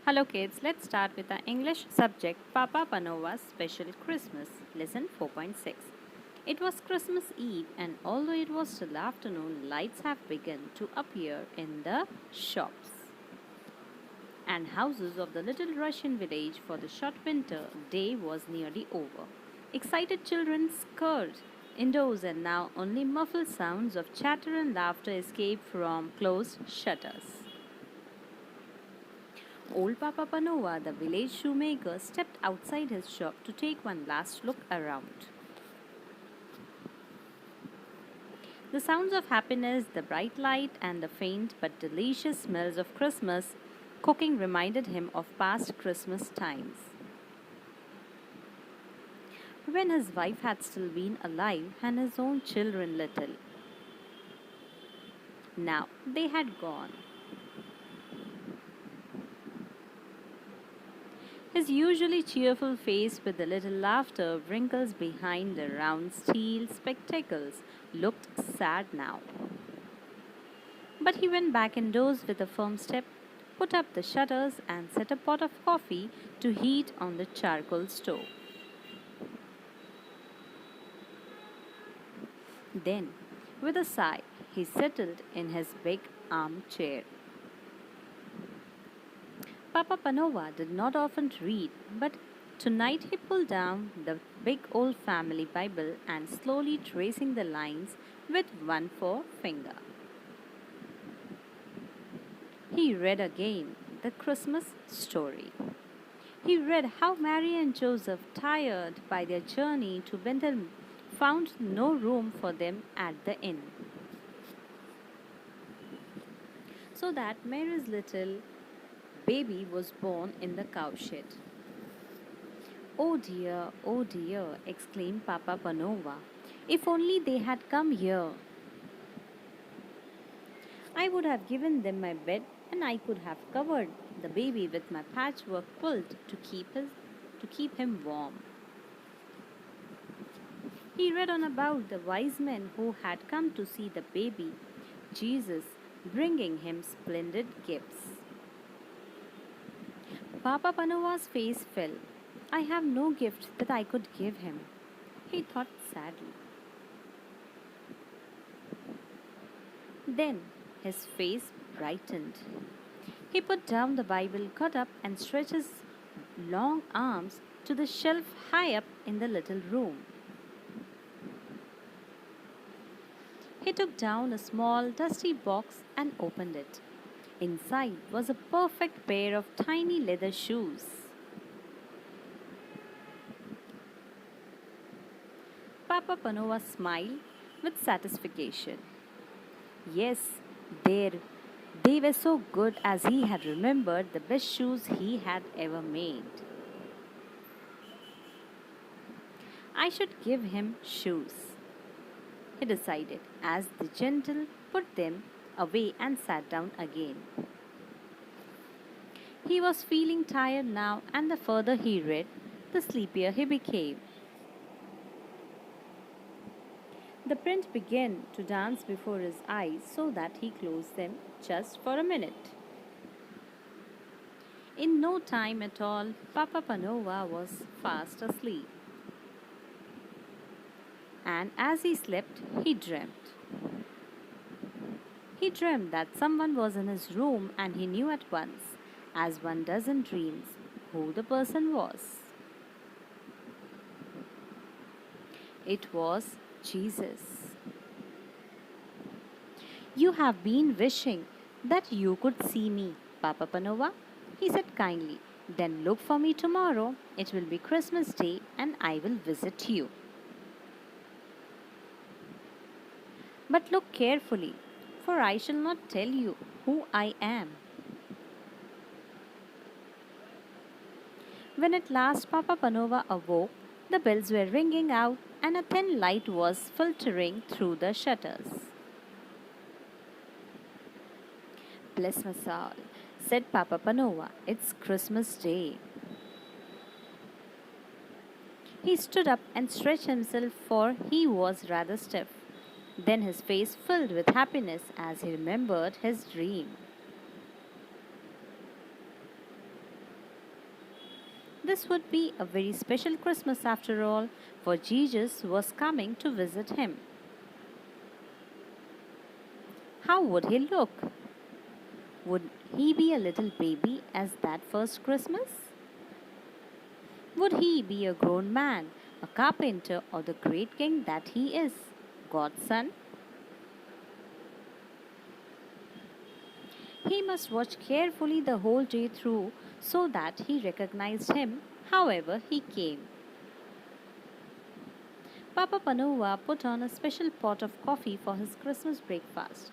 Hello kids, let's start with the English subject Papa Panova's Special Christmas, lesson 4.6. It was Christmas Eve and although it was still afternoon, lights have begun to appear in the shops and houses of the little Russian village for the short winter day was nearly over. Excited children scurried indoors and now only muffled sounds of chatter and laughter escaped from closed shutters. Old Papa Panova, the village shoemaker, stepped outside his shop to take one last look around. The sounds of happiness, the bright light, and the faint but delicious smells of Christmas cooking reminded him of past Christmas times. When his wife had still been alive and his own children little. Now they had gone. His usually cheerful face with the little laughter wrinkles behind the round steel spectacles looked sad now. But he went back indoors with a firm step, put up the shutters, and set a pot of coffee to heat on the charcoal stove. Then, with a sigh, he settled in his big armchair. Papa Panova did not often read, but tonight he pulled down the big old family Bible and slowly tracing the lines with one forefinger. He read again the Christmas story. He read how Mary and Joseph, tired by their journey to Bethlehem, found no room for them at the inn. So that Mary's little baby was born in the cowshed. Oh dear, exclaimed Papa Panova. If only they had come here. I would have given them my bed and I could have covered the baby with my patchwork quilt to keep him warm. He read on about the wise men who had come to see the baby, Jesus, bringing him splendid gifts. Papa Panova's face fell. I have no gift that I could give him, he thought sadly. Then his face brightened. He put down the Bible, got up, and stretched his long arms to the shelf high up in the little room. He took down a small, dusty box and opened it. Inside was a perfect pair of tiny leather shoes. Papa Panova smiled with satisfaction. Yes, they were so good as he had remembered the best shoes he had ever made. I should give him shoes, he decided as the gentle put them away and sat down again. He was feeling tired now, and the further he read, the sleepier he became. The print began to dance before his eyes so that he closed them just for a minute. In no time at all, Papa Panova was fast asleep. And as he slept, he dreamt. He dreamed that someone was in his room and he knew at once, as one does in dreams, who the person was. It was Jesus. You have been wishing that you could see me, Papa Panova, he said kindly. Then look for me tomorrow. It will be Christmas Day and I will visit you. But look carefully, for I shall not tell you who I am. When at last Papa Panova awoke, the bells were ringing out and a thin light was filtering through the shutters. Bless my soul, said Papa Panova, it's Christmas Day. He stood up and stretched himself, for he was rather stiff. Then his face filled with happiness, as he remembered his dream. This would be a very special Christmas after all, for Jesus was coming to visit him. How would he look? Would he be a little baby as that first Christmas? Would he be a grown man, a carpenter, or the great king that he is, God's son? He must watch carefully the whole day through so that he recognized him however he came. Papa Panova put on a special pot of coffee for his Christmas breakfast,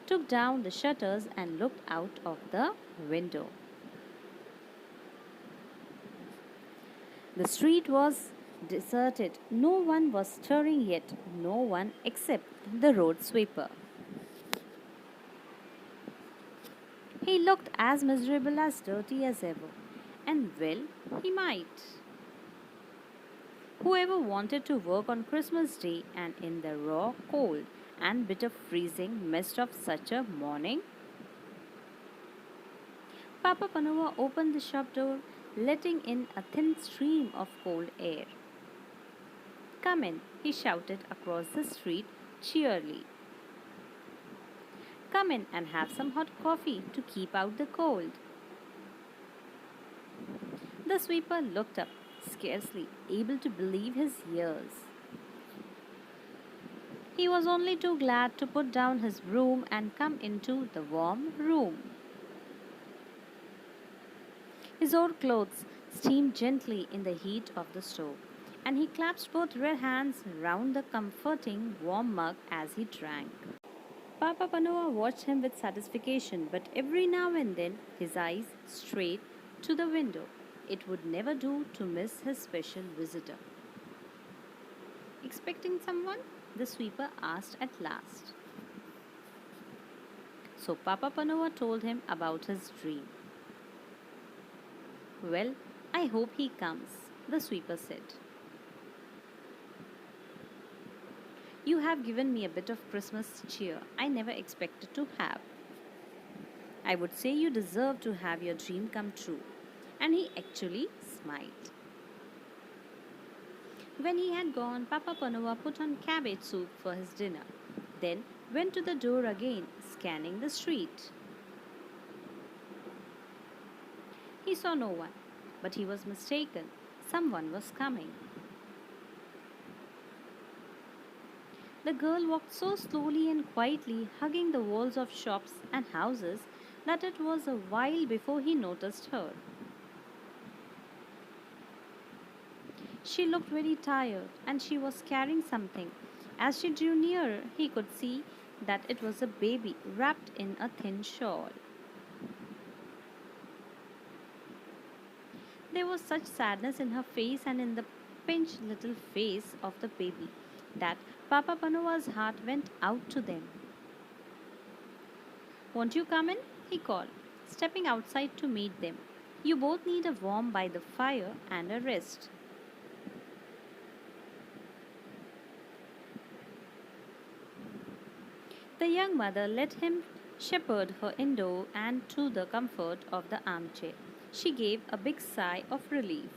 took down the shutters and looked out of the window. The street was deserted. No one was stirring yet, no one except the road sweeper. He looked as miserable as dirty as ever, and well, he might. Whoever wanted to work on Christmas Day and in the raw, cold, and bitter freezing mist of such a morning? Papa Panova opened the shop door, letting in a thin stream of cold air. Come in, he shouted across the street cheerily. Come in and have some hot coffee to keep out the cold. The sweeper looked up, scarcely able to believe his ears. He was only too glad to put down his broom and come into the warm room. His old clothes steamed gently in the heat of the stove, and he clasped both red hands round the comforting warm mug as he drank. Papa Panova watched him with satisfaction, but every now and then his eyes strayed to the window. It would never do to miss his special visitor. Expecting someone? The sweeper asked at last. So Papa Panova told him about his dream. Well, I hope he comes, the sweeper said. You have given me a bit of Christmas cheer I never expected to have. I would say you deserve to have your dream come true. And he actually smiled. When he had gone, Papa Panova put on cabbage soup for his dinner, then went to the door again, scanning the street. He saw no one, but he was mistaken. Someone was coming. The girl walked so slowly and quietly, hugging the walls of shops and houses, that it was a while before he noticed her. She looked very tired, and she was carrying something. As she drew nearer, he could see that it was a baby wrapped in a thin shawl. There was such sadness in her face and in the pinched little face of the baby that Papa Panova's heart went out to them. Won't you come in? He called, stepping outside to meet them. You both need a warm by the fire and a rest. The young mother let him shepherd her indoor and to the comfort of the armchair. She gave a big sigh of relief.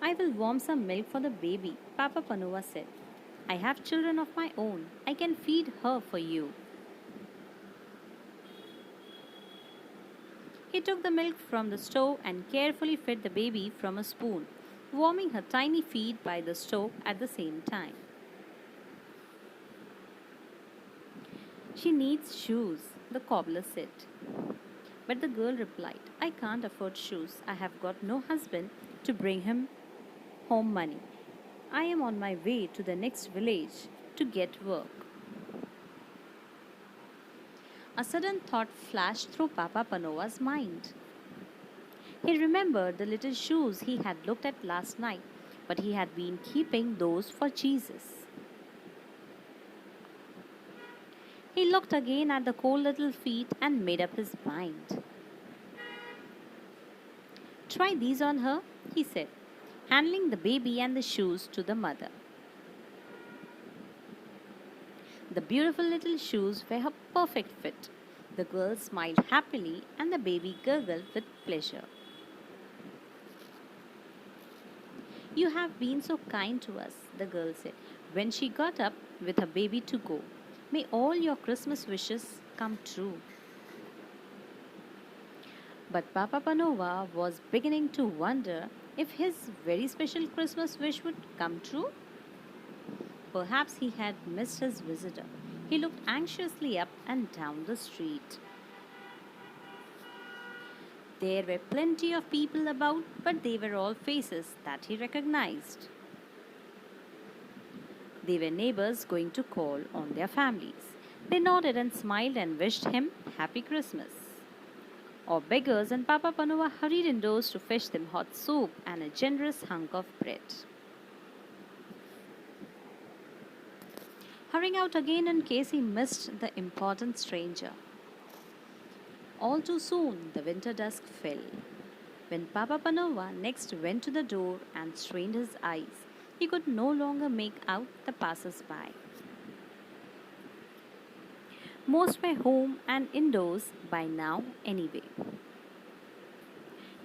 I will warm some milk for the baby, Papa Panova said. I have children of my own. I can feed her for you. He took the milk from the stove and carefully fed the baby from a spoon, warming her tiny feet by the stove at the same time. She needs shoes, the cobbler said. But the girl replied, I can't afford shoes. I have got no husband to bring him home money. I am on my way to the next village to get work. A sudden thought flashed through Papa Panova's mind. He remembered the little shoes he had looked at last night, but he had been keeping those for Jesus. He looked again at the cold little feet and made up his mind. Try these on her, he said, handing the baby and the shoes to the mother. The beautiful little shoes were her perfect fit. The girl smiled happily and the baby gurgled with pleasure. You have been so kind to us, the girl said when she got up with her baby to go. May all your Christmas wishes come true. But Papa Panova was beginning to wonder if his very special Christmas wish would come true. Perhaps he had missed his visitor. He looked anxiously up and down the street. There were plenty of people about, but they were all faces that he recognized. They were neighbors going to call on their families. They nodded and smiled and wished him Happy Christmas. Or beggars, and Papa Panova hurried indoors to fetch them hot soup and a generous hunk of bread. Hurrying out again in case he missed the important stranger. All too soon the winter dusk fell. When Papa Panova next went to the door and strained his eyes, he could no longer make out the passers-by. Most were home and indoors by now anyway.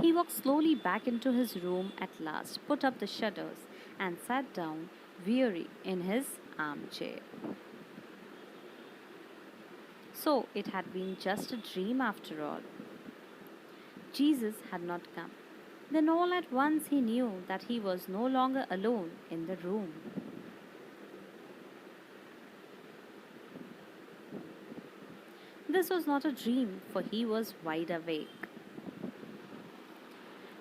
He walked slowly back into his room at last, put up the shutters, and sat down weary in his armchair. So it had been just a dream after all. Jesus had not come. Then all at once he knew that he was no longer alone in the room. This was not a dream, for he was wide awake.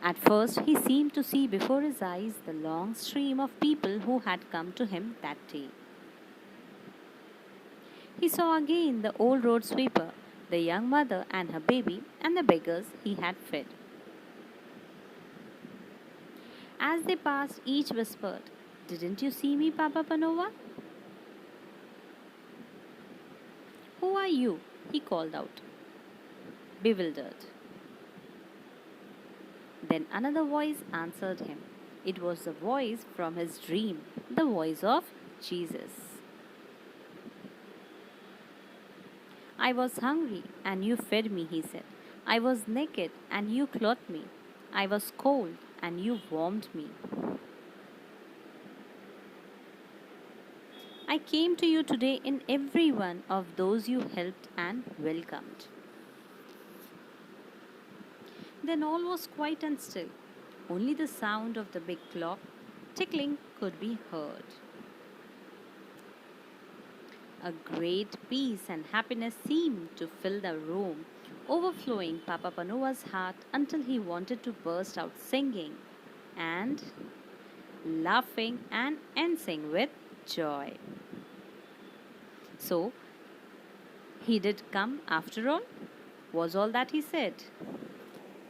At first, he seemed to see before his eyes the long stream of people who had come to him that day. He saw again the old road sweeper, the young mother and her baby, and the beggars he had fed. As they passed, each whispered, "Didn't you see me, Papa Panova?" "Who are you?" he called out, bewildered. Then another voice answered him. It was the voice from his dream, the voice of Jesus. "I was hungry and you fed me," he said. "I was naked and you clothed me. I was cold and you warmed me. I came to you today in every one of those you helped and welcomed." Then all was quiet and still. Only the sound of the big clock ticking could be heard. A great peace and happiness seemed to fill the room, overflowing Papa Panova's heart until he wanted to burst out singing and laughing and dancing with joy. So, he did come after all, was all that he said.